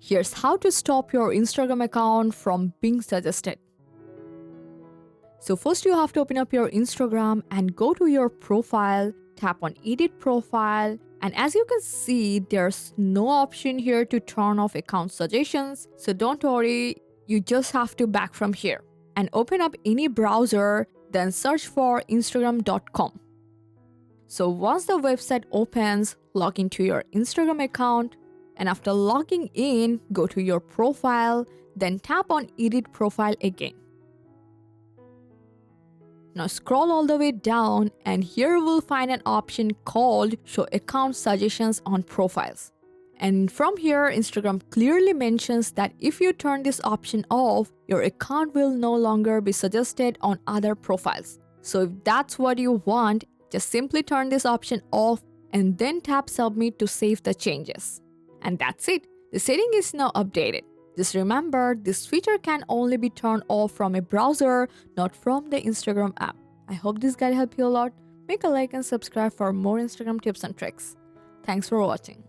Here's how to stop your Instagram account from being suggested. So first you have to open up your Instagram and go to your profile, tap on edit profile, and as you can see, there's no option here to turn off account suggestions. So don't worry, you just have to back from here and open up any browser, then search for instagram.com. So once the website opens, log into your Instagram account, and after logging in, go to your profile, then tap on edit profile again. Now scroll all the way down and here you will find an option called Show Account Suggestions on Profiles. And from here, Instagram clearly mentions that if you turn this option off, your account will no longer be suggested on other profiles. So if that's what you want, just simply turn this option off and then tap Submit to save the changes. And that's it. The setting is now updated. Just remember, this feature can only be turned off from a browser, not from the Instagram app. I hope this guide helped you a lot. Make a like and subscribe for more Instagram tips and tricks. Thanks for watching.